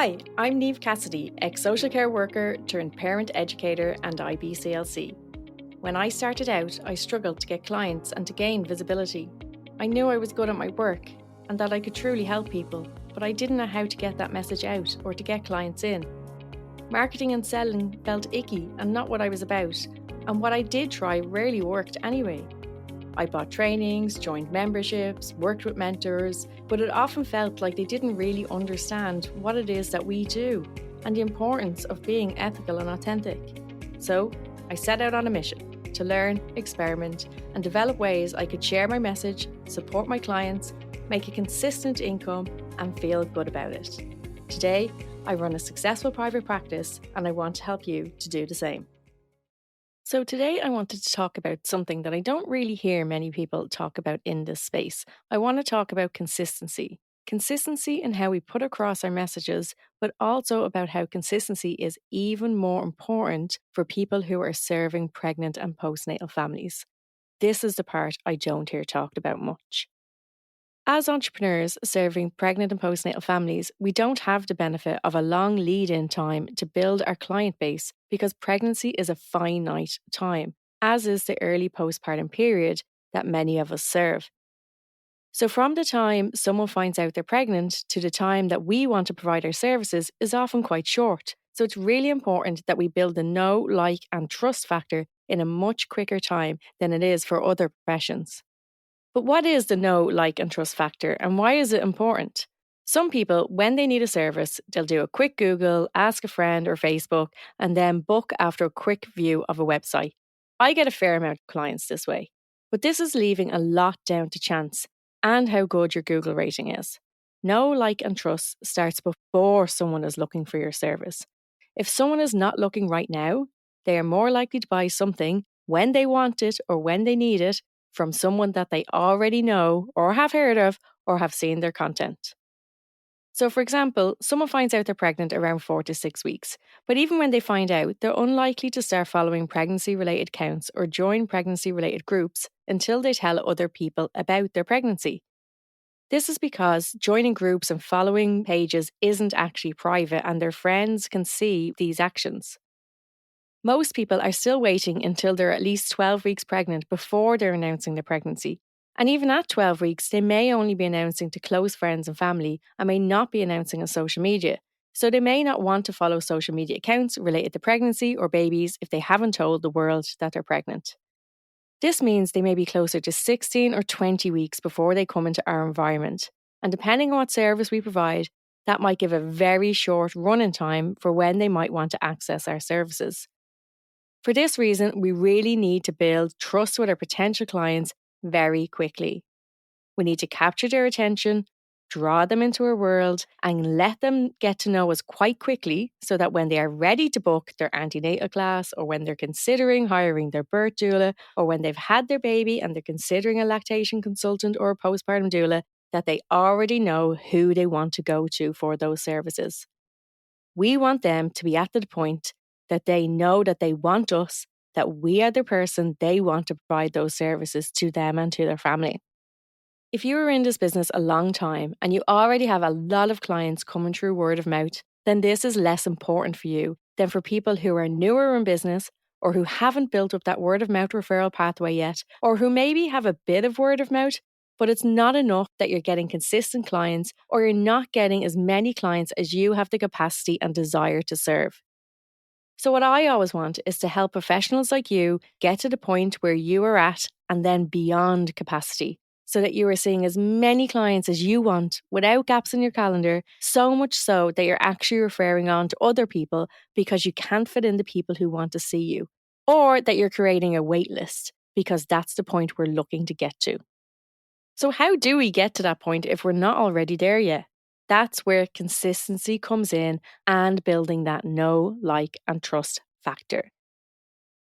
Hi, I'm Niamh Cassidy, ex-social care worker turned parent educator and IBCLC. When I started out, I struggled to get clients and to gain visibility. I knew I was good at my work and that I could truly help people, but I didn't know how to get that message out or to get clients in. Marketing and selling felt icky and not what I was about, and what I did try rarely worked anyway. I bought trainings, joined memberships, worked with mentors, but it often felt like they didn't really understand what it is that we do and the importance of being ethical and authentic. So I set out on a mission to learn, experiment, and develop ways I could share my message, support my clients, make a consistent income, and feel good about it. Today, I run a successful private practice and I want to help you to do the same. So today I wanted to talk about something that I don't really hear many people talk about in this space. I want to talk about consistency. Consistency in how we put across our messages, but also about how consistency is even more important for people who are serving pregnant and postnatal families. This is the part I don't hear talked about much. As entrepreneurs serving pregnant and postnatal families, we don't have the benefit of a long lead in time to build our client base because pregnancy is a finite time, as is the early postpartum period that many of us serve. So, from the time someone finds out they're pregnant to the time that we want to provide our services is often quite short. So, it's really important that we build the know, like, and trust factor in a much quicker time than it is for other professions. But what is the know, like, and trust factor, and why is it important? Some people, when they need a service, they'll do a quick Google, ask a friend or Facebook, and then book after a quick view of a website. I get a fair amount of clients this way. But this is leaving a lot down to chance and how good your Google rating is. Know, like, and trust starts before someone is looking for your service. If someone is not looking right now, they are more likely to buy something when they want it or when they need it from someone that they already know or have heard of or have seen their content. So, for example, someone finds out they're pregnant around 4 to 6 weeks, but even when they find out, they're unlikely to start following pregnancy-related accounts or join pregnancy-related groups until they tell other people about their pregnancy. This is because joining groups and following pages isn't actually private and their friends can see these actions. Most people are still waiting until they're at least 12 weeks pregnant before they're announcing their pregnancy. And even at 12 weeks, they may only be announcing to close friends and family and may not be announcing on social media. So they may not want to follow social media accounts related to pregnancy or babies if they haven't told the world that they're pregnant. This means they may be closer to 16 or 20 weeks before they come into our environment. And depending on what service we provide, that might give a very short run-in time for when they might want to access our services. For this reason, we really need to build trust with our potential clients very quickly. We need to capture their attention, draw them into our world, and let them get to know us quite quickly so that when they are ready to book their antenatal class, or when they're considering hiring their birth doula, or when they've had their baby and they're considering a lactation consultant or a postpartum doula, that they already know who they want to go to for those services. We want them to be at the point that they know that they want us, that we are the person they want to provide those services to them and to their family. If you are in this business a long time and you already have a lot of clients coming through word of mouth, then this is less important for you than for people who are newer in business or who haven't built up that word of mouth referral pathway yet, or who maybe have a bit of word of mouth, but it's not enough that you're getting consistent clients or you're not getting as many clients as you have the capacity and desire to serve. So what I always want is to help professionals like you get to the point where you are at and then beyond capacity, so that you are seeing as many clients as you want without gaps in your calendar, so much so that you're actually referring on to other people because you can't fit in the people who want to see you, or that you're creating a wait list because that's the point we're looking to get to. So how do we get to that point if we're not already there yet? That's where consistency comes in and building that know, like, and trust factor.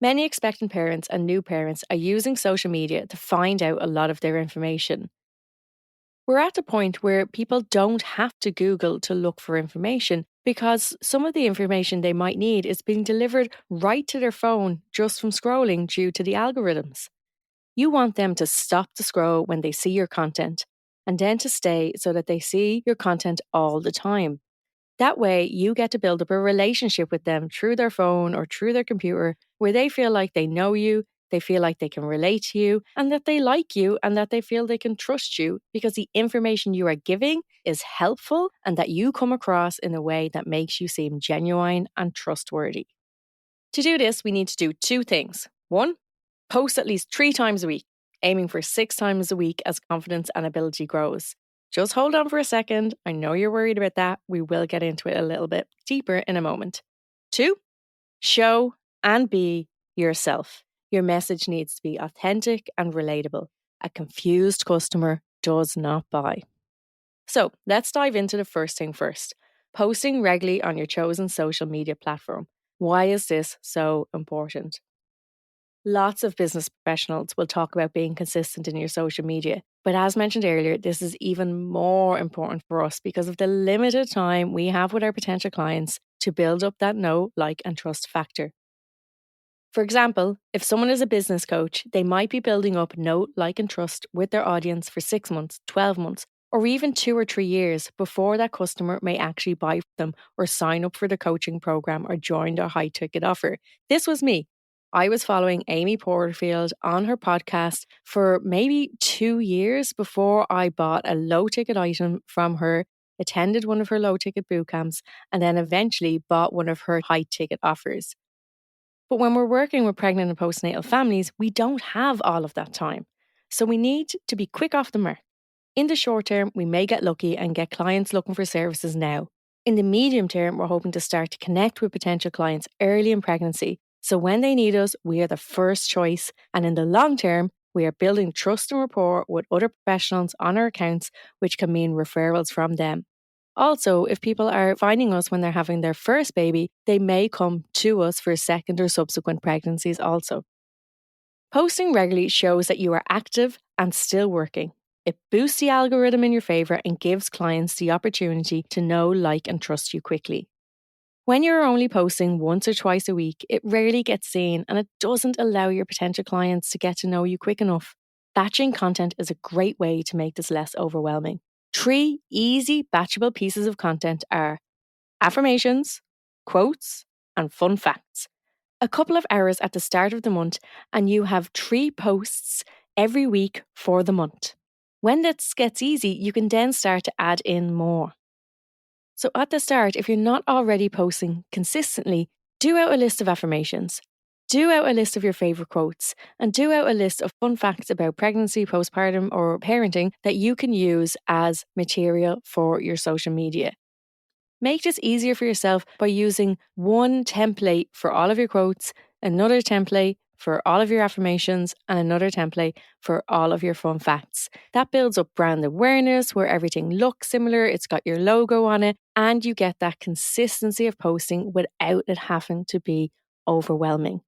Many expectant parents and new parents are using social media to find out a lot of their information. We're at the point where people don't have to Google to look for information because some of the information they might need is being delivered right to their phone just from scrolling due to the algorithms. You want them to stop the scroll when they see your content and then to stay so that they see your content all the time. That way, you get to build up a relationship with them through their phone or through their computer where they feel like they know you, they feel like they can relate to you, and that they like you and that they feel they can trust you because the information you are giving is helpful and that you come across in a way that makes you seem genuine and trustworthy. To do this, we need to do two things. One, post at least 3 times a week, aiming for 6 times a week as confidence and ability grows. Just hold on for a second. I know you're worried about that. We will get into it a little bit deeper in a moment. 2, show and be yourself. Your message needs to be authentic and relatable. A confused customer does not buy. So let's dive into the first thing first. Posting regularly on your chosen social media platform. Why is this so important? Lots of business professionals will talk about being consistent in your social media. But as mentioned earlier, this is even more important for us because of the limited time we have with our potential clients to build up that know, like, and trust factor. For example, if someone is a business coach, they might be building up know, like, and trust with their audience for 6 months, 12 months, or even 2 or 3 years before that customer may actually buy from them or sign up for the coaching program or join their high ticket offer. This was me. I was following Amy Porterfield on her podcast for maybe 2 years before I bought a low ticket item from her, attended one of her low ticket boot camps, and then eventually bought one of her high ticket offers. But when we're working with pregnant and postnatal families, we don't have all of that time. So we need to be quick off the mark. In the short term, we may get lucky and get clients looking for services now. In the medium term, we're hoping to start to connect with potential clients early in pregnancy. So when they need us, we are the first choice. And in the long term, we are building trust and rapport with other professionals on our accounts, which can mean referrals from them. Also, if people are finding us when they're having their first baby, they may come to us for second or subsequent pregnancies also. Posting regularly shows that you are active and still working. It boosts the algorithm in your favor and gives clients the opportunity to know, like, and trust you quickly. When you're only posting once or twice a week, it rarely gets seen and it doesn't allow your potential clients to get to know you quick enough. Batching content is a great way to make this less overwhelming. 3 easy batchable pieces of content are affirmations, quotes, and fun facts. A couple of hours at the start of the month, and you have 3 posts every week for the month. When this gets easy, you can then start to add in more. So at the start, if you're not already posting consistently, do out a list of affirmations. Do out a list of your favourite quotes and do out a list of fun facts about pregnancy, postpartum, or parenting that you can use as material for your social media. Make this easier for yourself by using one template for all of your quotes, another template for all of your affirmations, and another template for all of your fun facts. That builds up brand awareness where everything looks similar, it's got your logo on it, and you get that consistency of posting without it having to be overwhelming.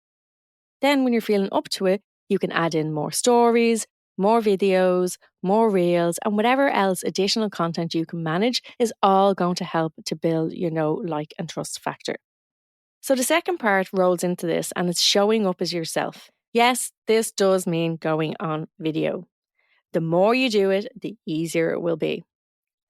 Then when you're feeling up to it, you can add in more stories, more videos, more reels, and whatever else additional content you can manage is all going to help to build your know, like, and trust factor. So the second part rolls into this and it's showing up as yourself. Yes, this does mean going on video. The more you do it, the easier it will be.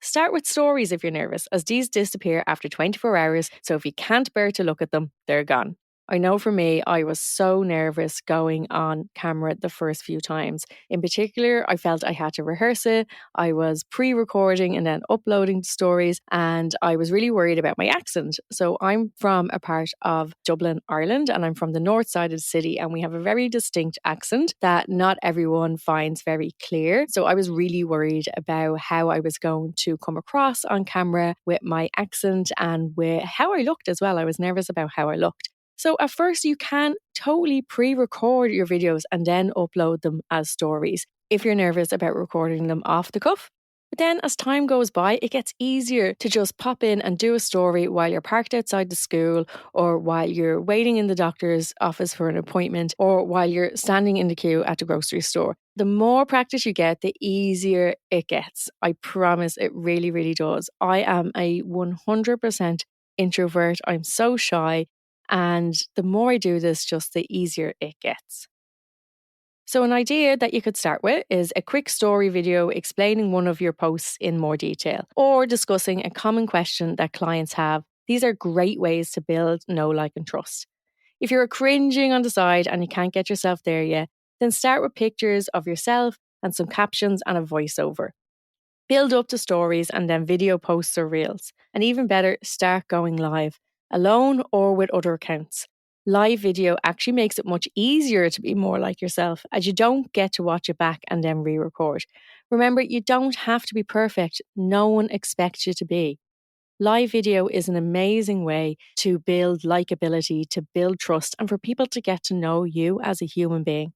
Start with stories if you're nervous, as these disappear after 24 hours, so if you can't bear to look at them, they're gone. I know for me, I was so nervous going on camera the first few times. In particular, I felt I had to rehearse it. I was pre-recording and then uploading the stories, and I was really worried about my accent. So I'm from a part of Dublin, Ireland, and I'm from the north side of the city, and we have a very distinct accent that not everyone finds very clear. So I was really worried about how I was going to come across on camera with my accent and with how I looked as well. I was nervous about how I looked. So at first you can totally pre-record your videos and then upload them as stories if you're nervous about recording them off the cuff. But then as time goes by, it gets easier to just pop in and do a story while you're parked outside the school or while you're waiting in the doctor's office for an appointment or while you're standing in the queue at the grocery store. The more practice you get, the easier it gets. I promise it really, really does. I am a 100% introvert. I'm so shy. And the more I do this, just the easier it gets. So an idea that you could start with is a quick story video explaining one of your posts in more detail or discussing a common question that clients have. These are great ways to build know, like and trust. If you're cringing on the side and you can't get yourself there yet, then start with pictures of yourself and some captions and a voiceover. Build up to stories and then video posts or reels. And even better, start going live, alone or with other accounts. Live video actually makes it much easier to be more like yourself, as you don't get to watch it back and then re-record. Remember, you don't have to be perfect. No one expects you to be. Live video is an amazing way to build likability, to build trust, and for people to get to know you as a human being.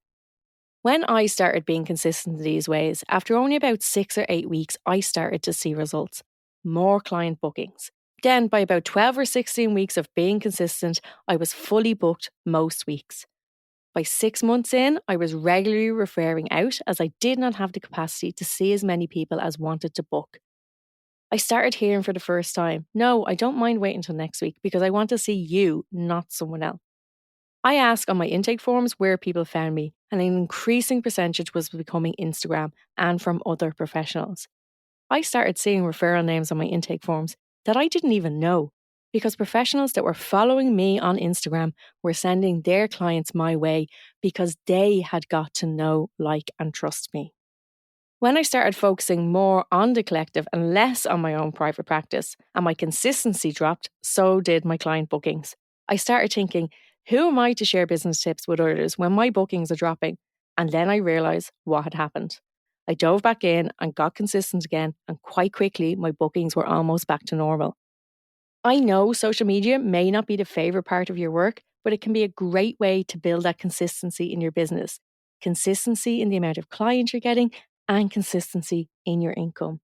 When I started being consistent in these ways, after only about 6 or 8 weeks, I started to see results. More client bookings. Then, by about 12 or 16 weeks of being consistent, I was fully booked most weeks. By 6 months in, I was regularly referring out as I did not have the capacity to see as many people as wanted to book. I started hearing for the first time, no, I don't mind waiting until next week because I want to see you, not someone else. I asked on my intake forms where people found me, and an increasing percentage was becoming Instagram and from other professionals. I started seeing referral names on my intake forms that I didn't even know, because professionals that were following me on Instagram were sending their clients my way because they had got to know, like, and trust me. When I started focusing more on the collective and less on my own private practice, and my consistency dropped, so did my client bookings. I started thinking, who am I to share business tips with others when my bookings are dropping? And then I realised what had happened. I dove back in and got consistent again, and quite quickly my bookings were almost back to normal. I know social media may not be the favourite part of your work, but it can be a great way to build that consistency in your business. Consistency in the amount of clients you're getting and consistency in your income.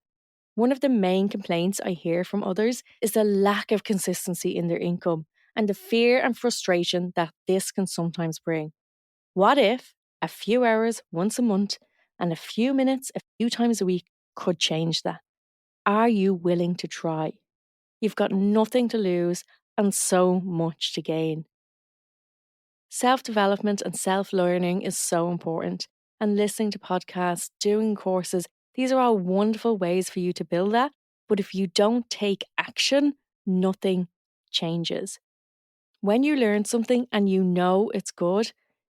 One of the main complaints I hear from others is the lack of consistency in their income and the fear and frustration that this can sometimes bring. What if a few hours once a month and a few minutes a few times a week could change that? Are you willing to try? You've got nothing to lose and so much to gain. Self-development and self-learning is so important, and listening to podcasts, doing courses, these are all wonderful ways for you to build that. But if you don't take action, nothing changes. When you learn something and you know it's good,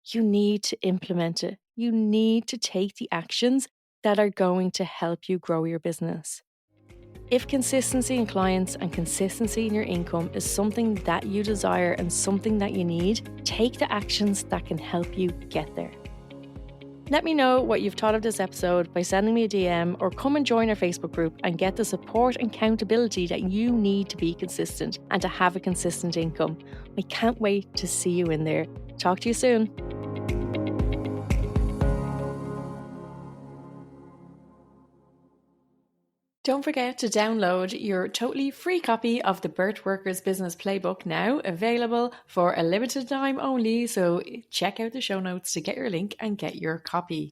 you need to implement it. You need to take the actions that are going to help you grow your business. If consistency in clients and consistency in your income is something that you desire and something that you need, take the actions that can help you get there. Let me know what you've thought of this episode by sending me a DM or come and join our Facebook group and get the support and accountability that you need to be consistent and to have a consistent income. I can't wait to see you in there. Talk to you soon. Don't forget to download your totally free copy of the Birth Workers Business Playbook, now available for a limited time only. So check out the show notes to get your link and get your copy.